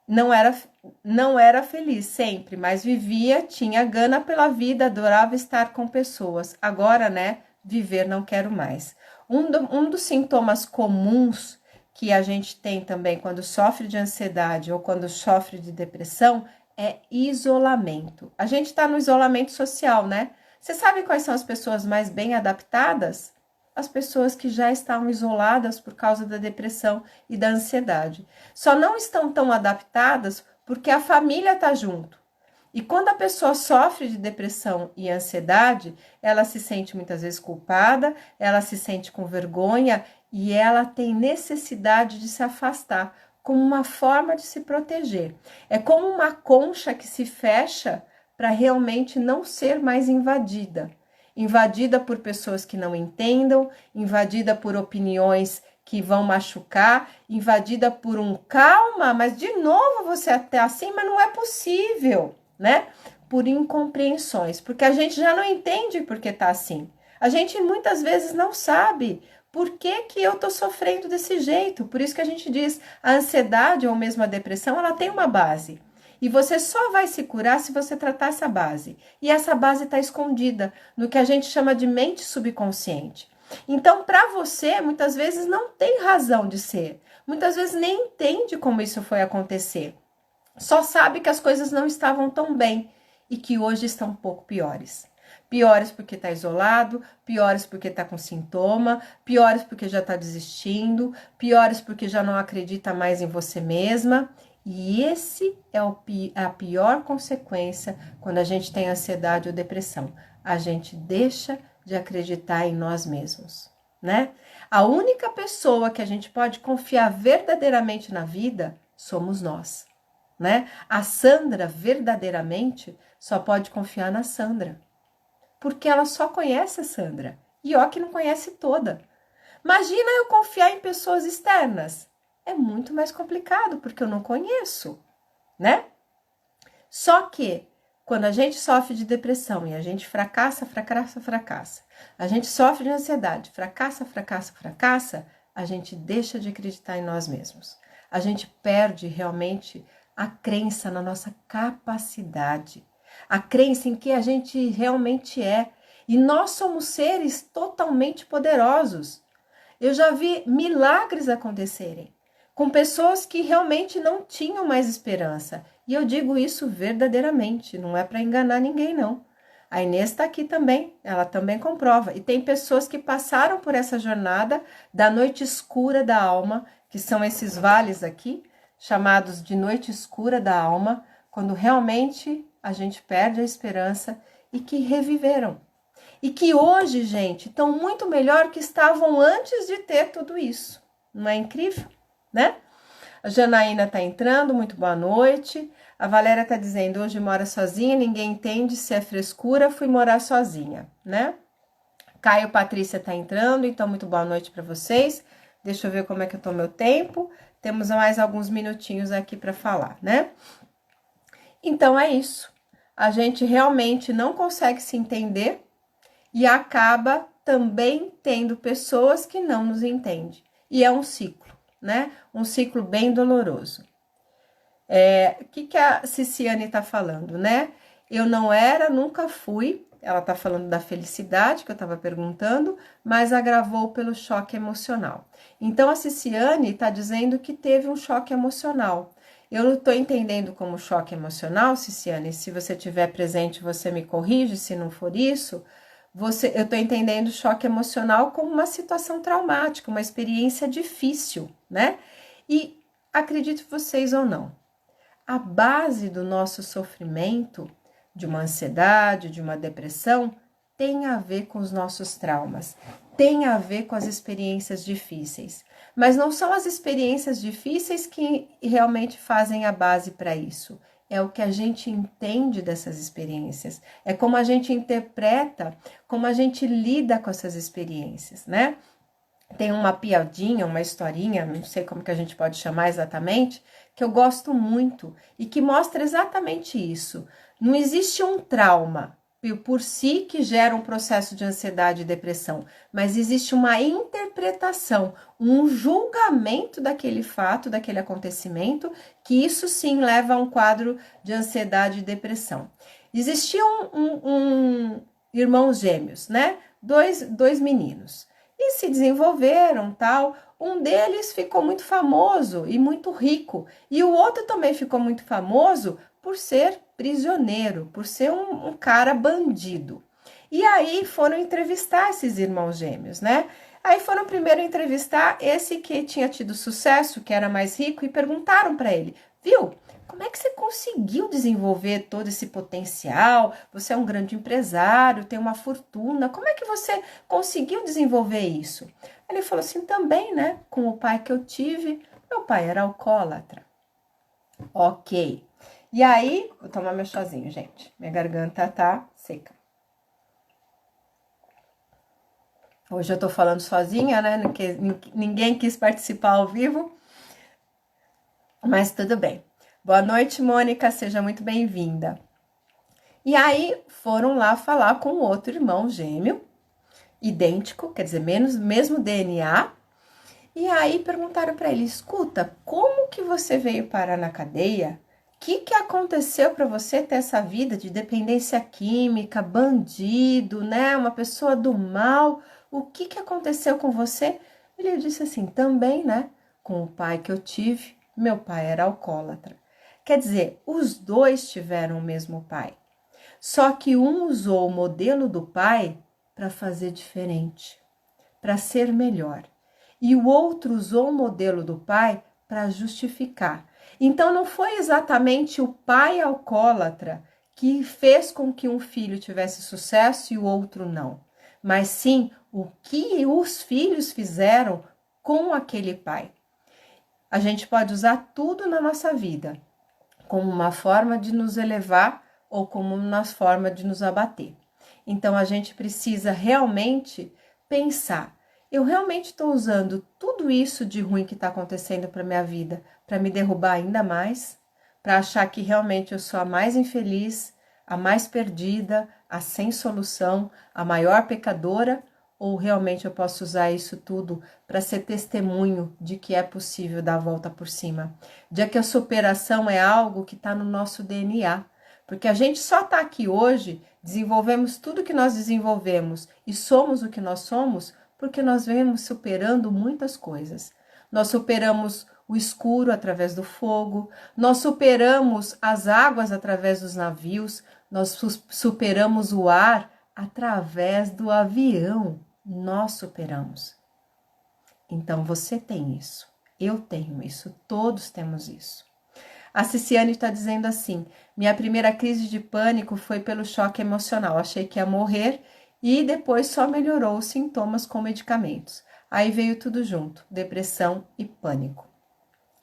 Não era feliz sempre, mas vivia, tinha gana pela vida, adorava estar com pessoas. Agora, né, viver não quero mais. Um dos sintomas comuns que a gente tem também quando sofre de ansiedade ou quando sofre de depressão é isolamento. A gente está no isolamento social, né? Você sabe quais são as pessoas mais bem adaptadas? As pessoas que já estavam isoladas por causa da depressão e da ansiedade. Só não estão tão adaptadas porque a família está junto. E quando a pessoa sofre de depressão e ansiedade, ela se sente muitas vezes culpada, ela se sente com vergonha e ela tem necessidade de se afastar como uma forma de se proteger. É como uma concha que se fecha para realmente não ser mais invadida. Invadida por pessoas que não entendam, invadida por opiniões que vão machucar, invadida por um calma, mas de novo você até assim, mas não é possível, né? Por incompreensões, porque a gente já não entende por que tá assim. A gente muitas vezes não sabe por que que eu tô sofrendo desse jeito. Por isso que a gente diz, a ansiedade ou mesmo a depressão, ela tem uma base. E você só vai se curar se você tratar essa base. E essa base está escondida no que a gente chama de mente subconsciente. Então, para você, muitas vezes não tem razão de ser. Muitas vezes nem entende como isso foi acontecer. Só sabe que as coisas não estavam tão bem e que hoje estão um pouco piores. Piores porque está isolado, piores porque está com sintoma, piores porque já está desistindo, piores porque já não acredita mais em você mesma. E esse é a pior consequência quando a gente tem ansiedade ou depressão. A gente deixa de acreditar em nós mesmos, né? A única pessoa que a gente pode confiar verdadeiramente na vida somos nós, né? A Sandra verdadeiramente só pode confiar na Sandra, porque ela só conhece a Sandra. E ó que não conhece toda. Imagina eu confiar em pessoas externas. É muito mais complicado, porque eu não conheço, né? Só que, quando a gente sofre de depressão e a gente fracassa, a gente sofre de ansiedade, fracassa, a gente deixa de acreditar em nós mesmos. A gente perde realmente a crença na nossa capacidade, a crença em que a gente realmente é. E nós somos seres totalmente poderosos. Eu já vi milagres acontecerem com pessoas que realmente não tinham mais esperança. E eu digo isso verdadeiramente, não é para enganar ninguém, não. A Inês está aqui também, ela também comprova. E tem pessoas que passaram por essa jornada da noite escura da alma, que são esses vales aqui, chamados de noite escura da alma, quando realmente a gente perde a esperança e que reviveram. E que hoje, gente, estão muito melhor que estavam antes de ter tudo isso. Não é incrível? Né? A Janaína está entrando, muito boa noite. A Valéria está dizendo, hoje mora sozinha, ninguém entende se é frescura, fui morar sozinha, né? Caio Patrícia está entrando, então muito boa noite para vocês. Deixa eu ver como é que eu tô meu tempo. Temos mais alguns minutinhos aqui para falar, né? Então é isso. A gente realmente não consegue se entender e acaba também tendo pessoas que não nos entendem. E é um ciclo, né? Um ciclo bem doloroso. O que a Ciciane está falando, né? Eu não era, nunca fui. Ela está falando da felicidade, que eu estava perguntando, mas agravou pelo choque emocional. Então, a Ciciane está dizendo que teve um choque emocional. Eu não estou entendendo como choque emocional, Ciciane. Se você estiver presente, você me corrige, se não for isso. Eu estou entendendo choque emocional como uma situação traumática, uma experiência difícil, né? E acredite vocês ou não, a base do nosso sofrimento, de uma ansiedade, de uma depressão, tem a ver com os nossos traumas, tem a ver com as experiências difíceis. Mas não são as experiências difíceis que realmente fazem a base para isso. É o que a gente entende dessas experiências. É como a gente interpreta, como a gente lida com essas experiências, né? Tem uma piadinha, uma historinha, não sei como que a gente pode chamar exatamente, que eu gosto muito e que mostra exatamente isso. Não existe um trauma por si que gera um processo de ansiedade e depressão, mas existe uma interpretação, um julgamento daquele fato, daquele acontecimento, que isso sim leva a um quadro de ansiedade e depressão. Existiam irmãos gêmeos, né? Dois meninos. E se desenvolveram, tal. Um deles ficou muito famoso e muito rico. E o outro também ficou muito famoso por ser prisioneiro, por ser um cara bandido. E aí foram entrevistar esses irmãos gêmeos, né? Aí foram primeiro entrevistar esse que tinha tido sucesso, que era mais rico, e perguntaram para ele, viu? Como é que você conseguiu desenvolver todo esse potencial? Você é um grande empresário, tem uma fortuna. Como é que você conseguiu desenvolver isso? Ele falou assim, também, né? Com o pai que eu tive, meu pai era alcoólatra. Ok. E aí, vou tomar meu chazinho, gente. Minha garganta tá seca. Hoje eu tô falando sozinha, né? Ninguém quis participar ao vivo, mas tudo bem. Boa noite, Mônica, seja muito bem-vinda. E aí foram lá falar com o outro irmão gêmeo, idêntico, quer dizer, mesmo DNA. E aí perguntaram para ele, escuta, como que você veio parar na cadeia? O que aconteceu para você ter essa vida de dependência química, bandido, né? Uma pessoa do mal. O que aconteceu com você? Ele disse assim, também, né? Com o pai que eu tive, meu pai era alcoólatra. Quer dizer, os dois tiveram o mesmo pai. Só que um usou o modelo do pai para fazer diferente, para ser melhor. E o outro usou o modelo do pai para justificar. Então não foi exatamente o pai alcoólatra que fez com que um filho tivesse sucesso e o outro não, mas sim o que os filhos fizeram com aquele pai. A gente pode usar tudo na nossa vida como uma forma de nos elevar ou como uma forma de nos abater. Então a gente precisa realmente pensar, eu realmente estou usando tudo isso de ruim que está acontecendo para minha vida para me derrubar ainda mais, para achar que realmente eu sou a mais infeliz, a mais perdida, a sem solução, a maior pecadora, ou realmente eu posso usar isso tudo para ser testemunho de que é possível dar a volta por cima, de que a superação é algo que está no nosso DNA, porque a gente só está aqui hoje, desenvolvemos tudo que nós desenvolvemos e somos o que nós somos, porque nós vemos superando muitas coisas. Nós superamos o escuro através do fogo, nós superamos as águas através dos navios, nós superamos o ar através do avião. Nós superamos. Então você tem isso, eu tenho isso, todos temos isso. A Ciciane está dizendo assim, minha primeira crise de pânico foi pelo choque emocional, achei que ia morrer e depois só melhorou os sintomas com medicamentos. Aí veio tudo junto, depressão e pânico.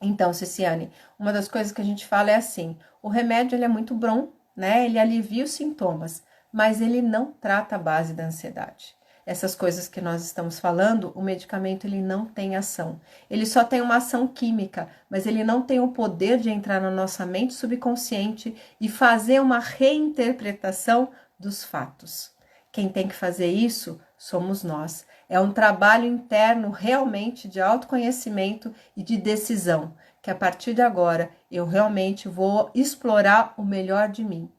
Então, Ciciane, uma das coisas que a gente fala é assim, o remédio ele é muito bom, né? Ele alivia os sintomas, mas ele não trata a base da ansiedade. Essas coisas que nós estamos falando, o medicamento ele não tem ação. Ele só tem uma ação química, mas ele não tem o poder de entrar na nossa mente subconsciente e fazer uma reinterpretação dos fatos. Quem tem que fazer isso somos nós. É um trabalho interno realmente de autoconhecimento e de decisão, que a partir de agora eu realmente vou explorar o melhor de mim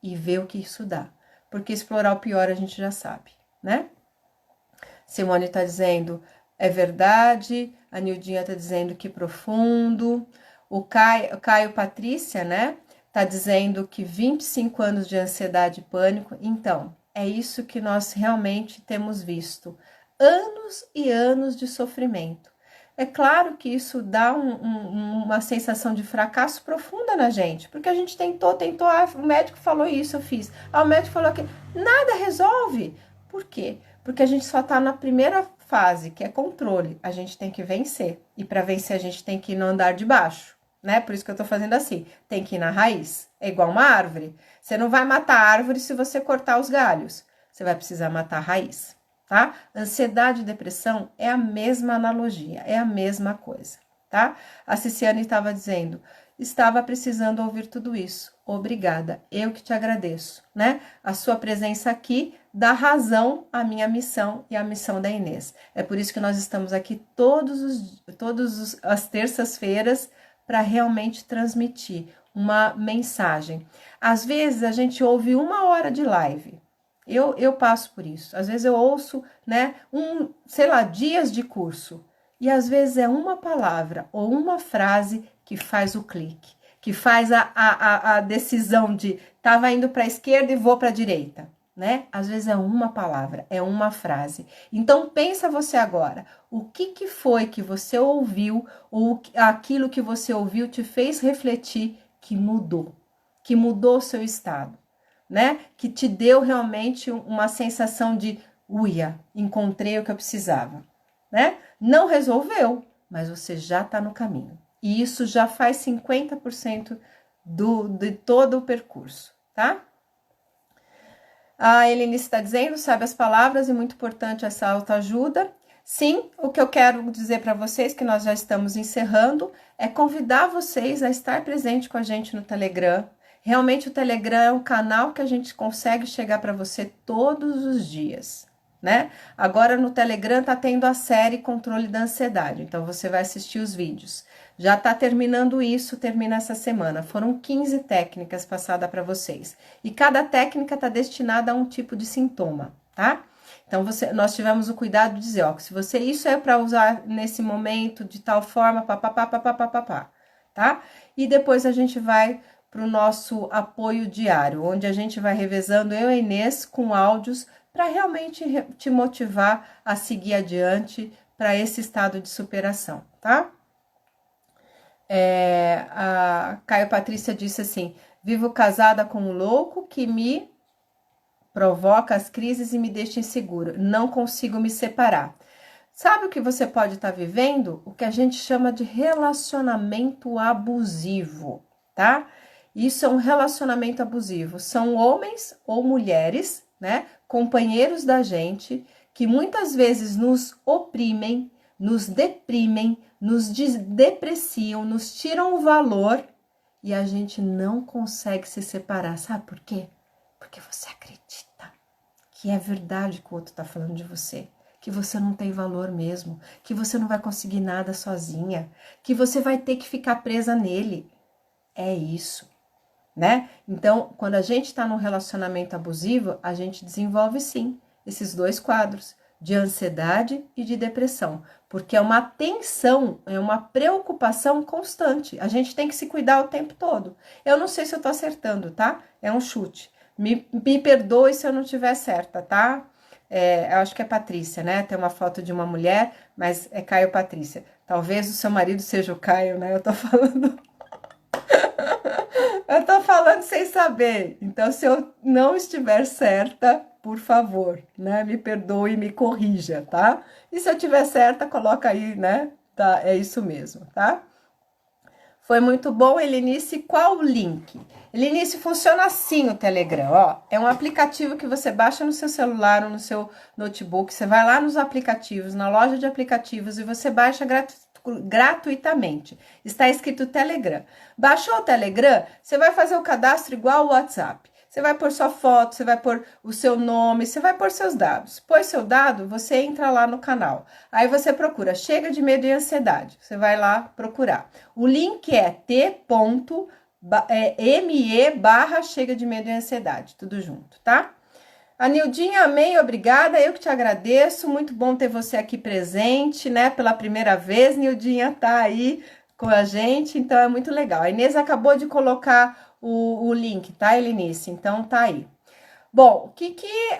e ver o que isso dá. Porque explorar o pior a gente já sabe, né? Simone está dizendo, é verdade. A Nildinha está dizendo que profundo. O Caio Patrícia, né? Está dizendo que 25 anos de ansiedade e pânico. Então, é isso que nós realmente temos visto. Anos e anos de sofrimento. É claro que isso dá uma sensação de fracasso profunda na gente, porque a gente tentou, o médico falou isso, eu fiz, o médico falou que nada resolve. Por quê? Porque a gente só está na primeira fase, que é controle, a gente tem que vencer, e para vencer a gente tem que ir no andar de baixo, né? Por isso que eu tô fazendo assim, tem que ir na raiz, é igual uma árvore, você não vai matar a árvore se você cortar os galhos, você vai precisar matar a raiz. Tá? Ansiedade e depressão é a mesma analogia, é a mesma coisa, tá? A Ciciane estava dizendo, estava precisando ouvir tudo isso. Obrigada, eu que te agradeço, né? A sua presença aqui dá razão à minha missão e à missão da Inês. É por isso que nós estamos aqui todas as terças-feiras para realmente transmitir uma mensagem. Às vezes a gente ouve 1 hora de live. Eu passo por isso. Às vezes eu ouço, né, sei lá, dias de curso. E às vezes é uma palavra ou uma frase que faz o clique, que faz a decisão de tava indo para a esquerda e vou para a direita, né? Às vezes é uma palavra, é uma frase. Então pensa você agora, o que foi que você ouviu ou aquilo que você ouviu te fez refletir que mudou o seu estado? Né? Que te deu realmente uma sensação de uia, encontrei o que eu precisava, né? Não resolveu, mas você já está no caminho. E isso já faz 50% de todo o percurso, tá? A Helenice está dizendo, sabe as palavras, e muito importante essa autoajuda. Sim, o que eu quero dizer para vocês, que nós já estamos encerrando, é convidar vocês a estar presente com a gente no Telegram. Realmente o Telegram é um canal que a gente consegue chegar para você todos os dias, né? Agora no Telegram tá tendo a série Controle da Ansiedade, então você vai assistir os vídeos. Já tá terminando isso, termina essa semana. Foram 15 técnicas passadas para vocês. E cada técnica tá destinada a um tipo de sintoma, tá? Então nós tivemos o cuidado de dizer, ó, que se você isso é para usar nesse momento de tal forma, papapá, tá? E depois a gente vai para o nosso apoio diário, onde a gente vai revezando eu e a Inês com áudios para realmente te motivar a seguir adiante para esse estado de superação, tá? A Caio Patrícia disse assim, vivo casada com um louco que me provoca as crises e me deixa insegura, não consigo me separar. Sabe o que você pode estar vivendo? O que a gente chama de relacionamento abusivo, tá? Isso é um relacionamento abusivo. São homens ou mulheres, né? Companheiros da gente, que muitas vezes nos oprimem, nos deprimem, nos depreciam, nos tiram o valor e a gente não consegue se separar. Sabe por quê? Porque você acredita que é verdade que o outro tá falando de você. Que você não tem valor mesmo, que você não vai conseguir nada sozinha, que você vai ter que ficar presa nele. É isso, né? Então, quando a gente está num relacionamento abusivo, a gente desenvolve sim esses dois quadros, de ansiedade e de depressão, porque é uma tensão, é uma preocupação constante. A gente tem que se cuidar o tempo todo. Eu não sei se eu tô acertando, tá? É um chute. Me perdoe se eu não estiver certa, tá? Eu acho que é Patrícia, né? Tem uma foto de uma mulher, mas é Caio Patrícia. Talvez o seu marido seja o Caio, né? Eu tô falando... eu tô falando sem saber. Então, se eu não estiver certa, por favor, né? Me perdoe e me corrija, tá? E se eu estiver certa, coloca aí, né? Tá, é isso mesmo, tá? Foi muito bom, Helenice. Qual o link? Helenice, funciona assim o Telegram, ó. É um aplicativo que você baixa no seu celular ou no seu notebook. Você vai lá nos aplicativos, na loja de aplicativos, e você baixa gratuitamente. Está escrito Telegram. Baixou o Telegram, você vai fazer o cadastro igual ao WhatsApp. Você vai pôr sua foto, você vai pôr o seu nome, você vai pôr seus dados. Pôs seu dado, você entra lá no canal. Aí você procura Chega de Medo e Ansiedade. Você vai lá procurar. O link é t.me/Chega de Medo e Ansiedade. Tudo junto, tá? A Nildinha, amei, obrigada. Eu que te agradeço. Muito bom ter você aqui presente, né? Pela primeira vez, Nildinha tá aí com a gente, então é muito legal. A Inês acabou de colocar o link, tá, Helenice? Então tá aí. Bom, o que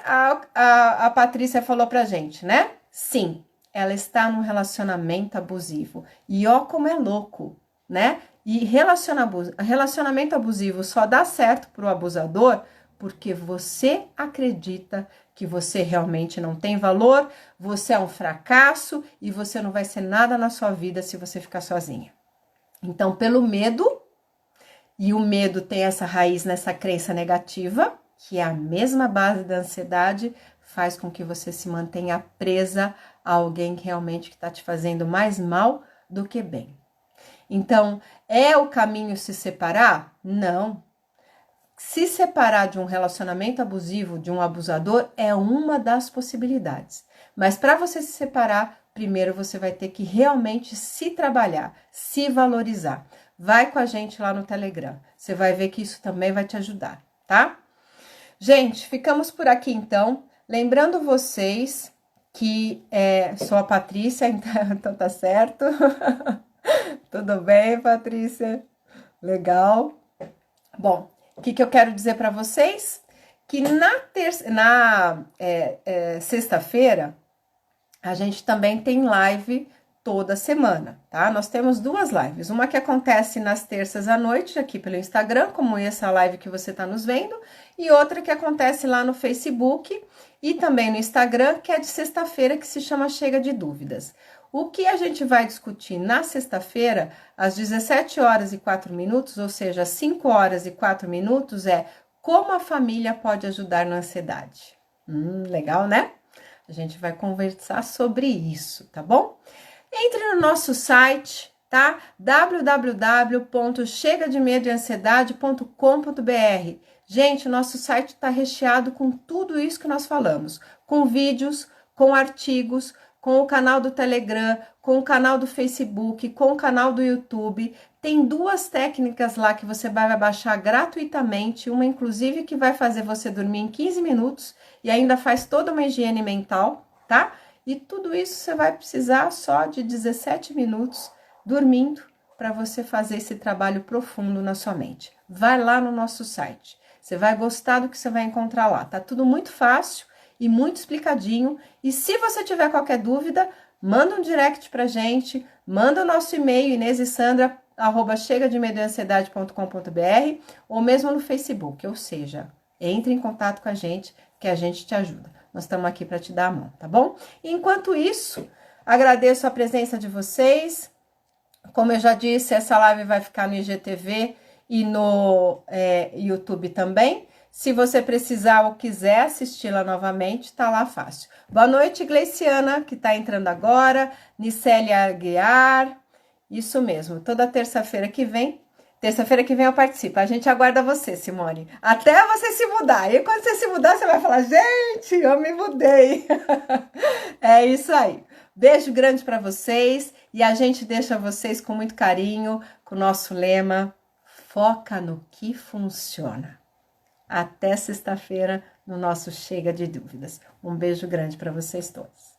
a Patrícia falou pra gente, né? Sim, ela está num relacionamento abusivo. E ó como é louco, né? E relacionamento abusivo só dá certo para o abusador porque você acredita que você realmente não tem valor, você é um fracasso e você não vai ser nada na sua vida se você ficar sozinha. Então, pelo medo, e o medo tem essa raiz nessa crença negativa, que é a mesma base da ansiedade, faz com que você se mantenha presa a alguém que realmente está te fazendo mais mal do que bem. Então, é o caminho se separar? Não. Se separar de um relacionamento abusivo, de um abusador, é uma das possibilidades. Mas para você se separar, primeiro você vai ter que realmente se trabalhar, se valorizar. Vai com a gente lá no Telegram. Você vai ver que isso também vai te ajudar, tá? Gente, ficamos por aqui então. Lembrando vocês que sou a Patrícia, então tá certo. Tudo bem, Patrícia? Legal. Bom, o que eu quero dizer para vocês? Que na sexta-feira, a gente também tem live toda semana, tá? Nós temos duas lives, uma que acontece nas terças à noite, aqui pelo Instagram, como essa live que você está nos vendo, e outra que acontece lá no Facebook e também no Instagram, que é de sexta-feira, que se chama Chega de Dúvidas. O que a gente vai discutir na sexta-feira, às 17 horas e 4 minutos, ou seja, 5 horas e 4 minutos, é como a família pode ajudar na ansiedade. Legal, né? A gente vai conversar sobre isso, tá bom? Entre no nosso site, tá? www.chegademedoeansiedade.com.br. Gente, o nosso site está recheado com tudo isso que nós falamos, com vídeos, com artigos, com o canal do Telegram, com o canal do Facebook, com o canal do YouTube. Tem duas técnicas lá que você vai baixar gratuitamente, uma inclusive que vai fazer você dormir em 15 minutos e ainda faz toda uma higiene mental, tá? E tudo isso você vai precisar só de 17 minutos dormindo para você fazer esse trabalho profundo na sua mente. Vai lá no nosso site. Você vai gostar do que você vai encontrar lá. Tá tudo muito fácil e muito explicadinho. E se você tiver qualquer dúvida, manda um direct pra gente, manda o nosso e-mail inesesandra@chegademedoeansiedade.com.br ou mesmo no Facebook, ou seja, entre em contato com a gente que a gente te ajuda. Nós estamos aqui para te dar a mão, tá bom? Enquanto isso, agradeço a presença de vocês. Como eu já disse, essa live vai ficar no IGTV e no YouTube também. Se você precisar ou quiser assistir-la novamente, tá lá fácil. Boa noite, Gleiciana, que tá entrando agora. Nicélia Aguiar. Isso mesmo, toda terça-feira que vem eu participo. A gente aguarda você, Simone. Até você se mudar. E quando você se mudar, você vai falar, gente, eu me mudei. É isso aí. Beijo grande para vocês. E a gente deixa vocês com muito carinho, com o nosso lema, foca no que funciona. Até sexta-feira no nosso Chega de Dúvidas. Um beijo grande para vocês todos.